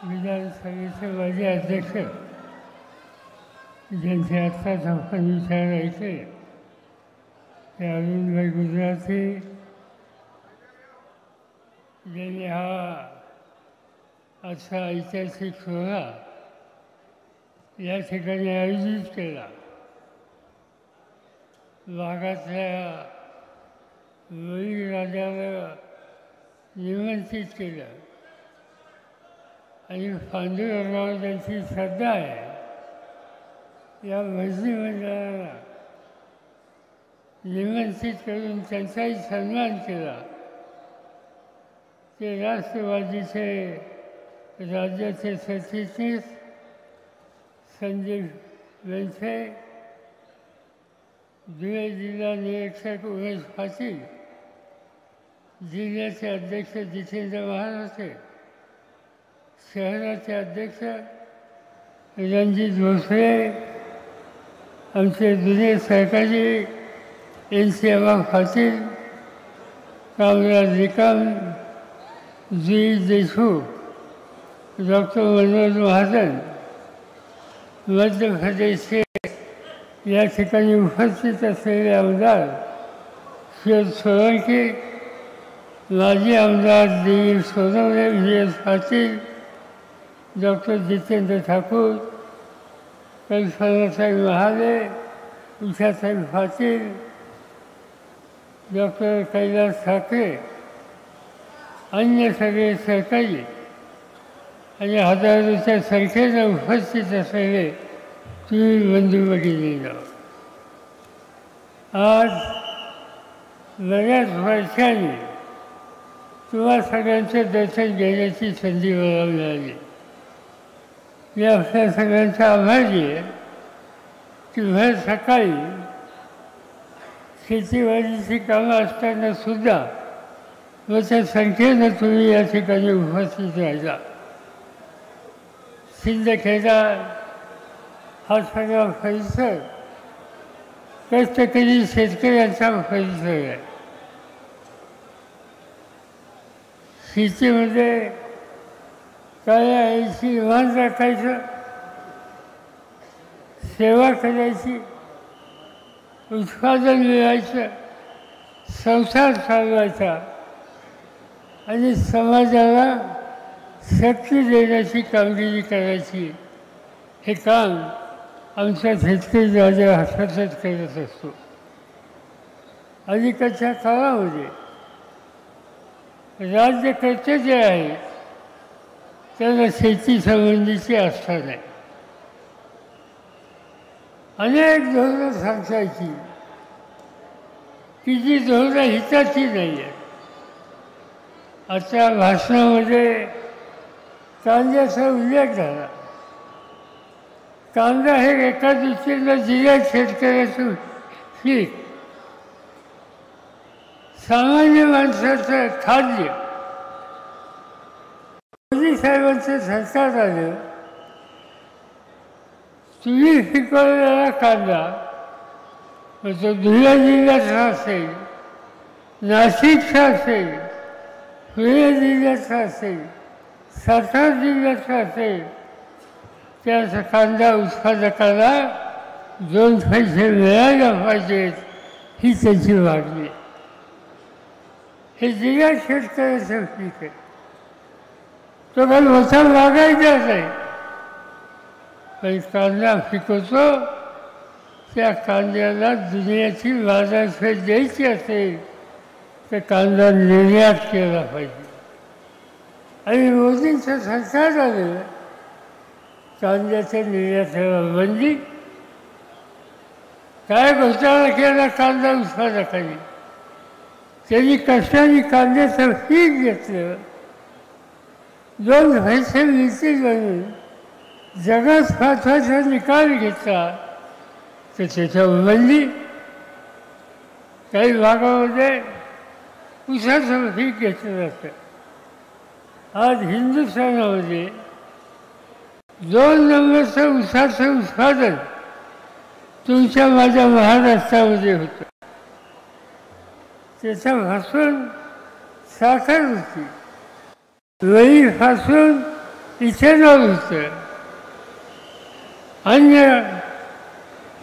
विधानसभेचे माजी अध्यक्ष ज्यांचे आत्ताच आपण विचार ऐकले ते अरुणभाई गुजराती, ज्यांनी हा असा ऐतिहासिक सोहळा या ठिकाणी आयोजित केला. भागातल्या बळीराजाला निमंत्रित केलं आणि पांडुरंगावर त्यांची श्रद्धा आहे. या मंत्रिमंडळाला निमंत्रित करून त्यांचाही सन्मान केला. ते राष्ट्रवादीचे राज्याचे सरचिटणीस संजीव वेलफे, धुळे जिल्हा निरीक्षक उमेश पाटील, जिल्ह्याचे अध्यक्ष जितेंद्र महाराष्ट्र, शहराचे अध्यक्ष रणजित भोसले, आमचे जुने सहकारी NC अम्मा पाटील, कामराज निकम, जुई देशमुख, डॉक्टर मनोज महाजन, मध्य प्रदेशचे या ठिकाणी उपस्थित असलेले आमदार शरद सोळंकी, माजी आमदार Dilip Sonawane, VS Patil, doctor Jitendra Thakur, कल्पनाताई Mahale, Ushatai Patil, doctor Kailas Thackeray, अन्य सगळे सहकारी आणि हजारोच्या संख्येने उपस्थित असलेले तुम्ही बंधू भगिनींनो, आज बऱ्याच वर्षांनी तुम्हा सगळ्यांचे दर्शन घेण्याची संधी मला मिळाली. मी आपल्या सगळ्यांचा आभारी आहे की भर सकाळी शेतीवाडीची कामं असताना सुद्धा मोठ्या संख्येनं तुम्ही या ठिकाणी उपस्थित राहिला. सिंदखेडा हा सगळा परिसर कष्टकरी शेतकऱ्यांचा परिसर आहे. शेतीमध्ये काळ्या आईची इमान राखायचं, सेवा करायची, उत्पादन मिळायचं, संसार चालवायचा आणि समाजाला शक्ती देण्याची कामगिरी करायची. हे काम आमचा शेतकरी राजा सतत करत असतो. अलीकडच्या काळामध्ये राज्यकर्ते जे आहेत त्यांना शेती संबंधीची आस्था नाही. अनेक धोरणं सांगायची की जी धोरणं हिताची नाही आहेत. आजच्या भाषणामध्ये कांद्याचा उल्लेख झाला. कांदा हे एका दृष्टीनं जिल्ह्यात शेतकऱ्याचं पीक, सामान्य माणसाचं खाद्य. मोदी साहेबांचं सरकार आलं, तुम्ही पिकवलेला कांदा तो धुळे जिल्ह्याचा असेल, नाशिकचा असेल, पुणे जिल्ह्याचा असेल, सातारा जिल्ह्याचा असेल, त्या कांदा उत्पादकाला 2 पैसे मिळायला पाहिजेत ही त्याची मागणी. हे जिल्ह्यात शेतकऱ्याचं पीक आहे. तो काही मोठा मागायचा नाही, पण कांदा पिकवतो. त्या कांद्याला दुनियाची बाजारपेठ द्यायची असेल तर कांदा निर्यात केला पाहिजे. आणि मोदींचं सरकार आलं, कांद्याच्या निर्यातीला बंदी. काय घोटाळा केला कांदा उत्पादकांनी. त्यांनी कष्टाने कांद्याचं पीक घेतलं, 2 पैसे मिळतील म्हणून जगात महत्त्वाचा निकाल घेतला तर त्याच्यावर बंदी. काही भागामध्ये ऊसाचं पीक घेतलं जातं. आज हिंदुस्थानामध्ये 2 नंबरचं ऊसाचं उत्पादन तुमच्या माझ्या महाराष्ट्रामध्ये होतं. त्याच्यापासून साखर होती, वहीपासून इथेनॉल होतं, अन्य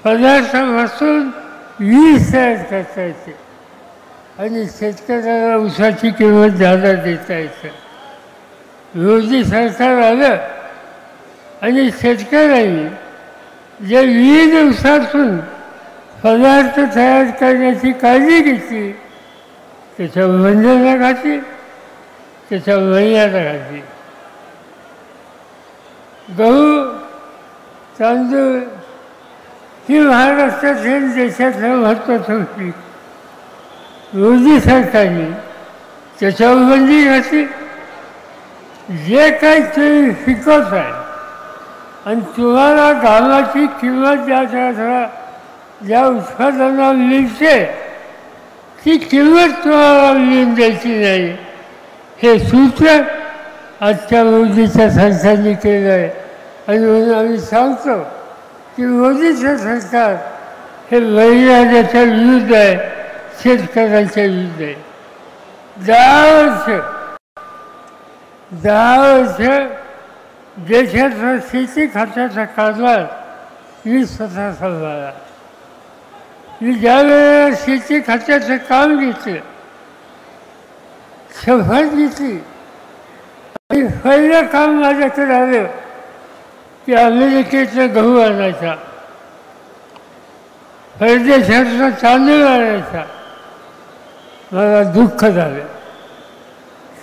पदार्थापासून वीज तयार करता येते आणि शेतकऱ्याला ऊसाची किंमत जादा देता येतं. मोदी सरकार आलं आणि शेतकऱ्यांनी जे विविध ऊसातून पदार्थ तयार करण्याची काळजी घेतली त्याच्यावर बंधनं घातली, त्याच्यावर मर्यादा घातली. गहू, तांदूळ ही महाराष्ट्रातील देशातलं महत्त्वाचं पीक. मोदी सरकारने त्याच्यावर बंदी घातली. जे काही तुम्ही पिकवत आहे आणि तुम्हाला घामाची किंमत ज्या उत्पादनाला मिळते ती किंमत तुम्हाला मिळून द्यायची नाही, हे सूत्र आजच्या मोदीच्या सरकारने केलं आहे. आणि म्हणून आम्ही सांगतो की मोदीचं सरकार हे बळीराजाच्या विरुद्ध आहे, शेतकऱ्यांच्या विरुद्ध आहे. 10 वर्ष देशाचा शेती खात्याचा कारभार मी स्वतः सांभाळला. मी ज्यावेळेला शेती खात्याचं काम घेतलं, शपथ घेतली आणि पहिलं काम माझ्याकडे आलं की अमेरिकेचं गहू आणायचा, परदेशातला तांदूळ आणायचा. मला दुःख झालं.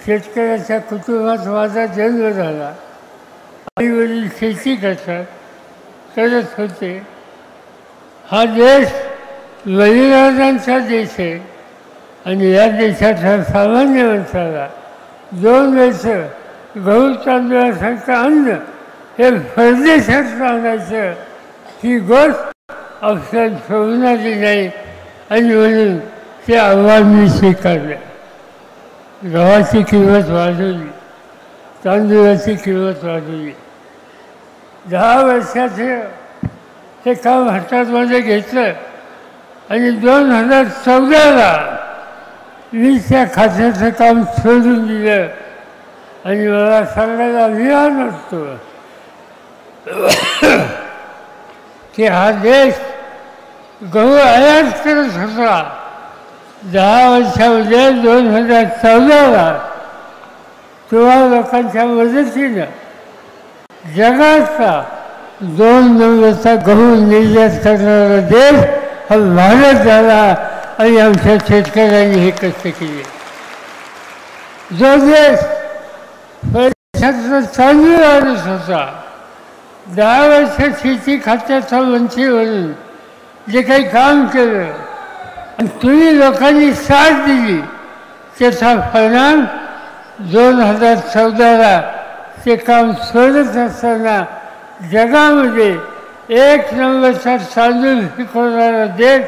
शेतकऱ्याच्या कुटुंबात माझा जन्म झाला. आई वडील शेती करत होते. हा देश बळीराजांचा देश आहे आणि या देशाच्या सामान्य माणसाला 2 वेळचं गहू तांदूळासारखं अन्न हे परदेशात आणायचं ही गोष्ट आपल्याला शोभणारी नाही आणि म्हणून ते आव्हान मी स्वीकारलं. गव्हाची किंमत वाढवली, तांदूळाची किंमत वाढवली. 10 वर्षाचं हे काम हातामध्ये घेतलं आणि 2014ला मी त्या खात्याचं काम सोडून दिलं. आणि मला सांगायला अभिमान वाटतो की हा देश गहू आयात करत होता. 10 वर्षामध्ये 2014ला तुम्हा लोकांच्या मदतीनं जगाचा 2 नंबरचा गहू निर्यात करणारा देश हा भारत झाला आणि आमच्या शेतकऱ्यांनी हे कष्ट केले. जो देश पैशाचा तांदूळ आणत होता, 10 वर्ष शेती खात्याचा मंत्री म्हणून जे काही काम केलं आणि तुम्ही लोकांनी साथ दिली त्याचा परिणाम 2014ला ते काम सोडत असताना जगामध्ये 1 नंबरचा तांदूळ पिकवणारा देश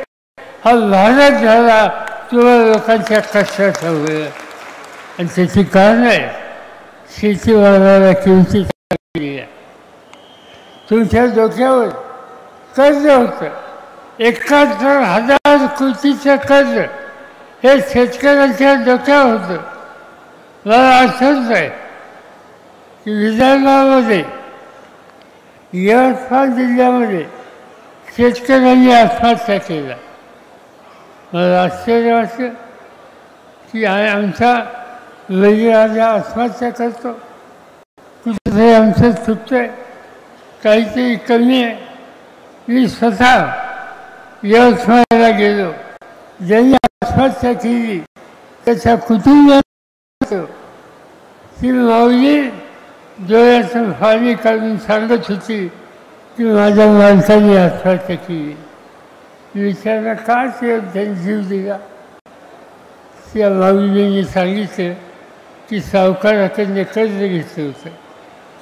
हा भारत झाला. तुम्हाला लोकांच्या कष्टाचा वेळ आणि त्याची कारण आहे शेतीमालाला किमती केली आहे. तुमच्या डोक्यावर कर्ज होतं, 71,000 कोटीचं कर्ज हे शेतकऱ्यांच्या डोक्यावर होतं. मला आठवत आहे की विदर्भामध्ये यवतमाळ जिल्ह्यामध्ये शेतकऱ्यांनी आत्महत्या केला. मला आश्चर्य वाटलं की आमचा बळीराजा आत्महत्या करतो, कुठेतरी आमचं चुकतं आहे, काहीतरी कमी आहे. मी स्वतः यवतमाळला गेलो. ज्यांनी आत्महत्या केली त्याच्या कुटुंबात ती माऊली डोळ्याचं पाणी काढून सांगत होती की माझ्या माणसाने आत्महत्या केली. विचारला का त्यांनी जीव दिला. त्या माऊलीने सांगितलं की सावकाराकडनं कर्ज घेतलं होतं,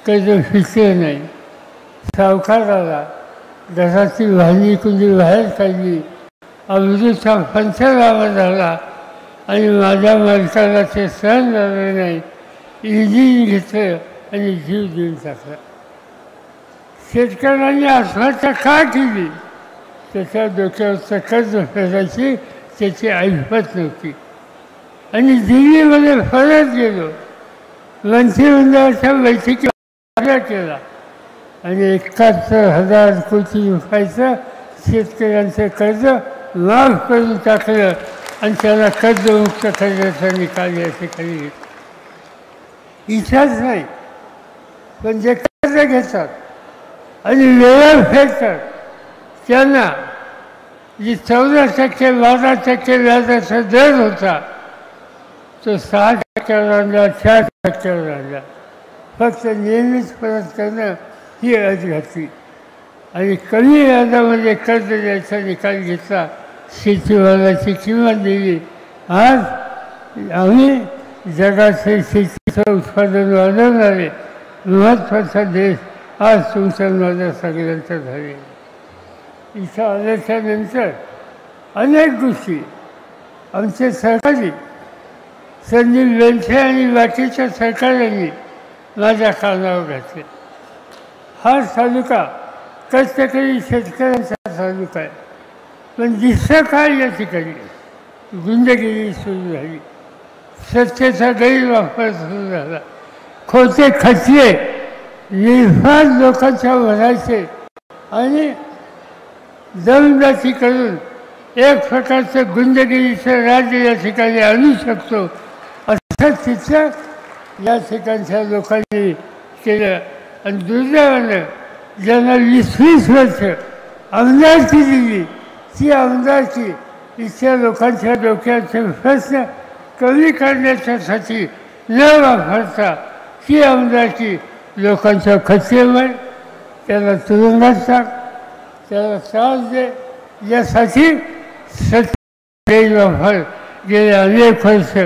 कर्ज फिटलं नाही. सावकाराला घराची वाहनी कुंडी बाहेर काढली, अमृतचा पंचनामा झाला आणि माझ्या मालकाला ते सहन झालं नाही. इंजिन घेतलं आणि जीव देऊन टाकला. शेतकऱ्यांनी आत्महत्या का केली? त्याच्या डोक्यावरचं कर्ज फेडायची त्याची ऐपत नव्हती. आणि दिल्लीमध्ये परत गेलो मंत्रिमंडळाच्या बैठकीत केला आणि 71,000 कोटी रुपयाचं शेतकऱ्यांचं कर्ज माफ करून टाकलं आणि त्याला कर्जमुक्त करण्याचा निकाल या ठिकाणी घेतला. इच्छाच नाही, पण जे कर्ज घेतात आणि वेळा फेडतात त्यांना जी 14% 12% व्याजाचा दर होता तो 6%वर आणला, 4%वर आणला. फक्त नेहमीच परत करणं ही अट घातली आणि कमी व्याजामध्ये कर्ज द्यायचा निकाल घेतला. शेतीमालाची किंमत दिली. आज आम्ही जगाचे शेतीचं उत्पादन वाढवणारे महत्त्वाचा देश आज तुमच्या माझ्या सगळ्यांचं झाले. इथं आल्याच्या नंतर अनेक गोष्टी आमचे सरकारी संदीप बेनसे आणि बाकीच्या सरकारांनी माझ्या कानावर घातले. हा तालुका कष्टकरी शेतकऱ्यांचा तालुका आहे, पण दिसतं काय या ठिकाणी गुंडगिरी सुरू झाली, सत्तेचा गैरवापर सुरू झाला, खोटे खचले निर्फाद लोकांच्या भरायचे आणि दमदाटी करून एक प्रकारचं गुंडगिरीचं राज्य या ठिकाणी आणू शकतो असं चित्र या ठिकाणच्या लोकांनी केलं. आणि दुर्दैवानं ज्यांना 20-20 वर्ष आमदारकी दिली ती आमदारकी इथल्या लोकांच्या डोक्याचे प्रश्न कमी करण्याच्यासाठी न वापरता ती आमदारकी लोकांच्या खचेवर त्याला तुरुंगात टाक, त्याला त्रास दे यासाठी गैरवापर गेले अनेक वर्ष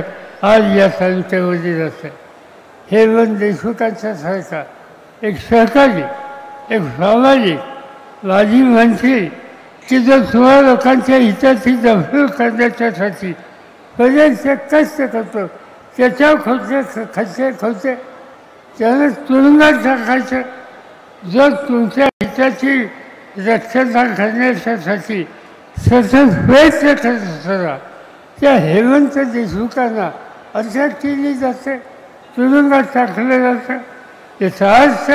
आज या तालुक्यामध्ये जातं. हे वन देशमुखांच्या सारखा एक सहकारी, एक प्रामाणिक माजी मंत्री की जो तुम्हा लोकांच्या हिताची दखल करण्याच्यासाठी बरेच कष्ट करतो, त्याच्यावर खर्चे त्यानं तुरुंगात टाकायचं. जो तुमच्या हिताची रक्षणा करण्यासाठी सतत प्रयत्न करत असताना त्या हेमंत देशमुखांना अटक केली जाते, तुरुंगात टाकलं जातं. याचा अर्थ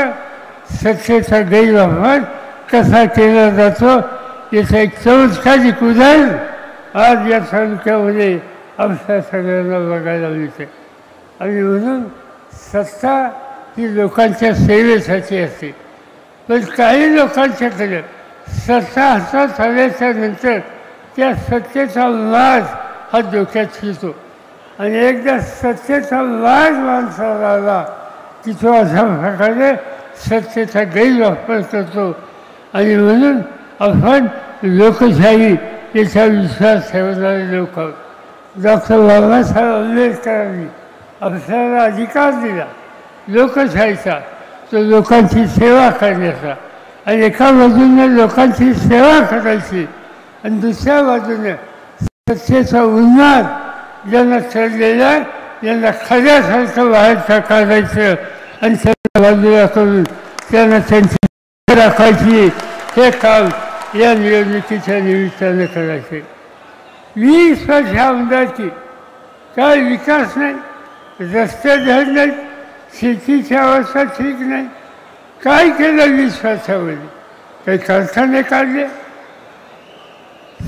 सत्तेचा गैरवापर कसा केला जातो याचं एक चमत्कारिक उदाहरण आज या तालुक्यामध्ये आमच्या सगळ्यांना बघायला मिळते. आणि म्हणून सत्ता ही लोकांच्या सेवेसाठी असते, पण काही लोकांच्याकडे सत्ता हातात आल्याच्या नंतर त्या सत्तेचा वाद हा डोक्यात शिरतो आणि एकदा सत्तेचा वाद माणसाला आला की तो अशा प्रकारे सत्तेचा गैरवापर करतो. आणि म्हणून आपण लोकशाही याचा विश्वास ठेवणारे लोक आहोत. डॉक्टर बाबासाहेब आंबेडकरांनी आपल्याला अधिकार दिला लोकशाहीचा, तो लोकांची सेवा करण्याचा. आणि एका बाजूने लोकांची सेवा करायची आणि दुसऱ्या बाजूने सत्तेचा उन्माद ज्यांना चढलेला यांना खऱ्यासारखं बाहेर काढायचं आणि त्यांना बाजूला करून त्यांना त्यांची राखायची. हे काम या निवडणुकीच्या निमित्तानं करायचे. 20 वर्ष आमदारकी, काय विकास नाही, रस्ते धड नाहीत, शेतीची अवस्था ठीक नाही. काय केलं 20 वर्षामध्ये? काही कारखाने काढले,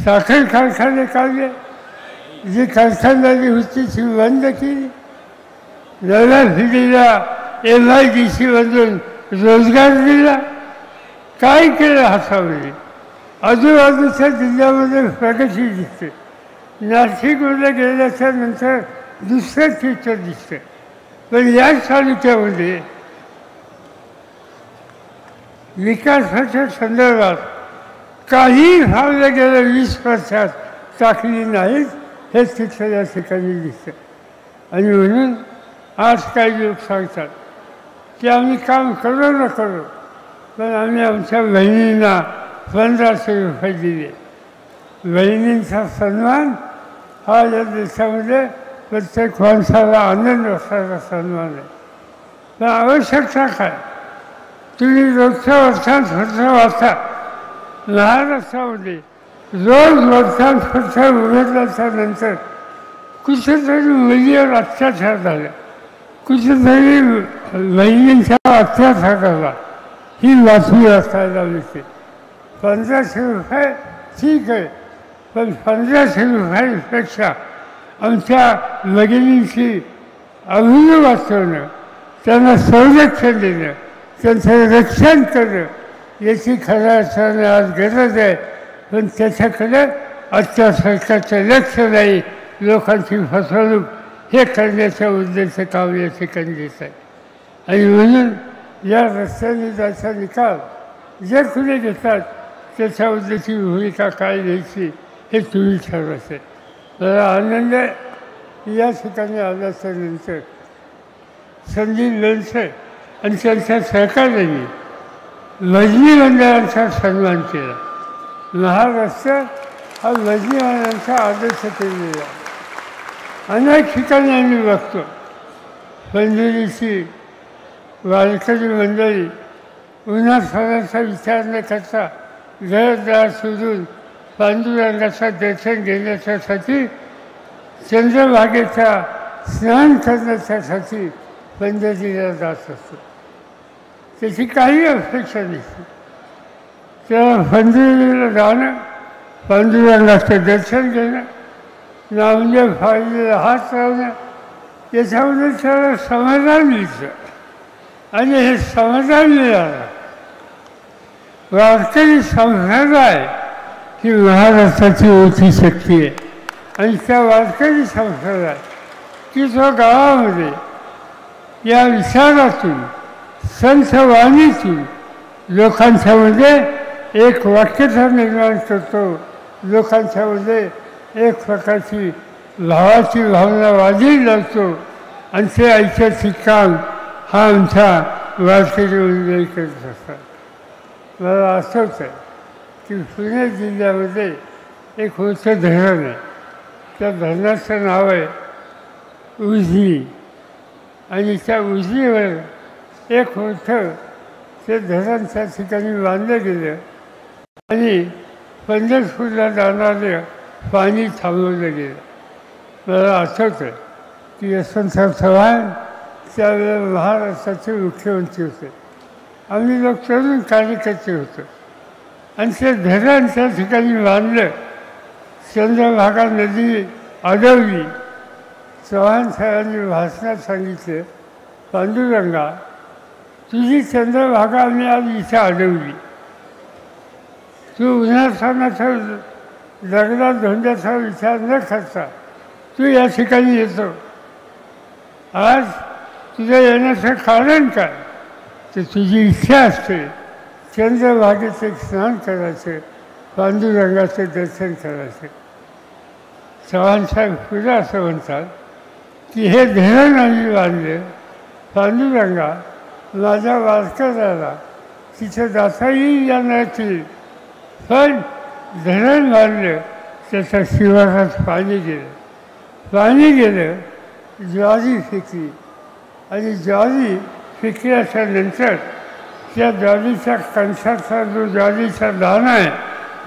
साखर कारखाने काढले, जी कारखानदारी होती ती बंद केली. नव्या पिढीला MIDC रोजगार दिला. काय केलं हातामध्ये? आजूबाजूच्या जिल्ह्यामध्ये प्रगती दिसते. नाशिकमध्ये गेल्याच्या नंतर दुसरं चित्र दिसतं, पण या तालुक्यामध्ये विकासाच्या संदर्भात काही भावल्या गेल्या 20 वर्षात टाकली नाहीत हे चित्र या ठिकाणी दिसतं. आणि म्हणून आज काही लोक सांगतात की आम्ही काम करू न करू, पण आम्ही आमच्या बहिणींना 1500 रुपये दिले. बहिणींचा सन्मान हा या देशामध्ये प्रत्येक माणसाला आनंद असणारा सन्मान आहे. पण आवश्यकता काय? तुम्ही रोजच्या वर्षांत वाचा महाराष्ट्रामध्ये रोज वर्षांत उघडल्याच्या नंतर कुठेतरी मुलीवर अत्याचार झाला, कुठेतरी बहिणींच्या अत्याचाराला ही बातमी असायला मिळते. 1500 रुपये ठीक आहे, पण 1500 रुपयापेक्षा आमच्या भगिनींची अभिनव वाचवणं, त्यांना संरक्षण देणं, त्यांचं रक्षण करणं याची खऱ्या अर्थाने आज गरज आहे. पण त्याच्याकडे आजच्या सरकारचं लक्ष नाही. लोकांची फसवणूक हे करण्याच्या उद्देश काम या ठिकाणी देत आहे. आणि म्हणून या रस्त्याने जायचा निकाल जे कुणी घेतात त्याच्या उद्देशी भूमिका काय घ्यायची हे तुम्ही ठरवायचे. मला आनंद आहे या ठिकाणी आल्याच्या नंतर संदीप लोणसे आणि त्यांच्या सहकार्याने भजनी मंडळांचा सन्मान केला. महाराष्ट्र हा भजनी मंडळांचा आदर्श केलेला अनेक ठिकाणी आम्ही बघतो. पंढरीची वारकरी मंडळी उन्हाळ्याचा विचार न करता घरदार सोडून पांडुरंगाचा दर्शन घेण्याच्यासाठी चंद्रभागेचा स्नान करण्याच्यासाठी पंढरीला जात असतो. त्याची काही अपेक्षा नसते. तेव्हा पंढरीला जाणं, पांडुरंगाचं दर्शन घेणं, नामदेव फाळीला हात लावणं याच्यामध्ये त्याला समाधान मिळतं. आणि हे समाधान मिळालं वारकरी संप्रदाय ही महाराष्ट्राची मोठी शक्ती आहे. आणि त्या वारकरी संप्रदाय की जो गावामध्ये या विचारातून संतवाणीतून लोकांच्यामध्ये एक वाक्यता निर्माण करतो, लोकांच्यामध्ये एक प्रकारची भावाची भावना वाढीत लावतो. आणि ते ऐतिहासिक काम हा आमचा वारकरी मंडळी करत असतात. मला आठवतं आहे की पुणे जिल्ह्यामध्ये एक मोठं धरण आहे. त्या धरणाचं नाव आहे उजनी. आणि त्या उजनीवर एक मोठं ते धरण त्या ठिकाणी बांधलं गेलं आणि पंढरपूरला जाणारं पाणी थांबवलं गेलं. मला आठवतं आहे की यशवंतराव चव्हाण त्यावेळेला महाराष्ट्राचे मुख्यमंत्री होते. आम्ही लोक तरुण कार्यकर्ते होतो. आणि ते धरण त्या ठिकाणी बांधलं. चंद्रभागा नदी अडवली. चव्हाण साहेबांनी भाषणात सांगितलं, पांडुरंगा तुझी चंद्रभागा आम्ही आज इथे अडवली. तू उन्हाळ्याचा दगडात धोंड्याचा विचार न करता तू या ठिकाणी येतो. आज तुझ्या येण्याचं कारण काय? तर तुझी इच्छा असते चंद्रभागेचं स्नान करायचं, पांडुरंगाचं दर्शन करायचं. चव्हाणसाहेब पुढे असं म्हणतात की हे धरण आम्ही बांधलं, पांडुरंगा माझ्या वारकऱ्याला तिथं जाता येईल या नव्हती. पण धरण बांधलं त्याच्या शिवारात पाणी गेलं. पाणी गेलं, ज्वारी फेकली. आणि ज्वारी फेकल्याच्या नंतर त्या ज्वारीच्या कणसाचा जो ज्वारीचा दाणा आहे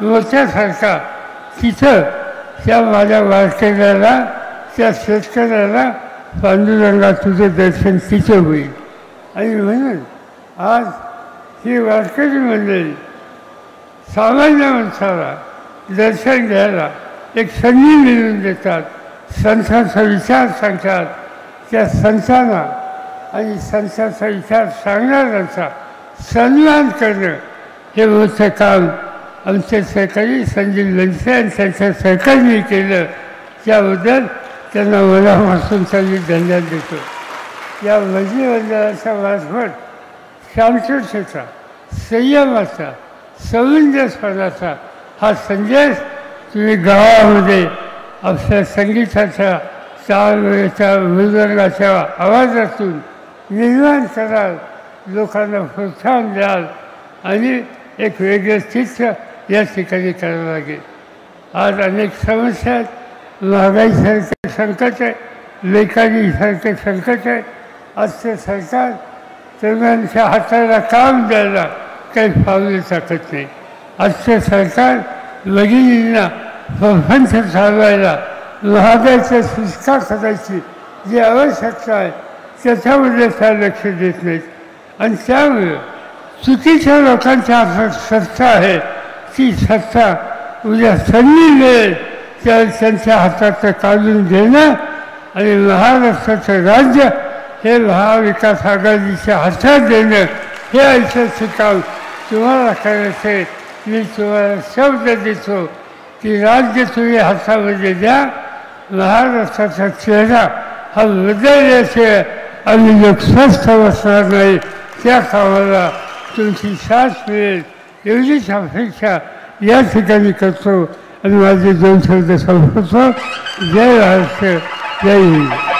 मोत्यासारखा, तिथं त्या माझ्या वारकऱ्याला, त्या शेतकऱ्याला पांडुरंगा तुझं दर्शन तिथं होईल. आणि म्हणून आज ही वारकरी मंडळी सामान्य माणसाला दर्शन घ्यायला एक संधी मिळवून देतात. संतांचा विचार सांगतात. त्या संतांना आणि संतांचा विचार सांगणाऱ्यांचा सन्मान करणं हे मोठं काम आमचे सहकारी संजीव लोणसे आणि त्यांच्या सहकार्याने केलं. त्याबद्दल त्यांना मनापासून मी धन्यवाद देतो. या भजनी मंडळाच्या मार्फत शांततेचा, संयमाचा, सौंदर्यपणाचा हा संदेश तुम्ही गावामध्ये आपल्या संगीताच्या, चालवेच्या, मृदंगाच्या आवाजातून निर्माण कराल, लोकांना प्रोत्साहन द्याल आणि एक वेगळं चित्र या ठिकाणी करावं लागेल. आज अनेक समस्या आहेत. महागाईसारखे संकट आहे, लेखानीसारखे संकट आहे. आजचं सरकार तरुणांच्या हाताला काम द्यायला काही पावले टाकत नाही. आजचं सरकार भगिनींना प्रपंच चालवायला महागाईचं सुस्का करायची जी आवश्यकता आहे त्याच्यामध्ये लक्ष देत नाहीत आणि त्यामुळे चुकीच्या लोकांच्या हातात सत्ता आहे ती सत्ता उद्या संधी मिळेल त्यावेळेस त्यांच्या हातात काढून घेणं आणि महाराष्ट्राचं राज्य हे महाविकास आघाडीच्या हातात देणं हे ऐतिहासिक काम तुम्हाला करायचं आहे. मी तुम्हाला शब्द देतो की राज्य तुम्ही हातामध्ये द्या. महाराष्ट्राचा चेहरा हा बदलल्याशिवाय आम्ही लोक स्वस्थ बसणार नाही. त्या कामाला तुमची साथ मिळेल एवढीच अपेक्षा या ठिकाणी करतो आणि माझे 2 शब्द संपवतो. जय महाराष्ट्र, जय हिंद.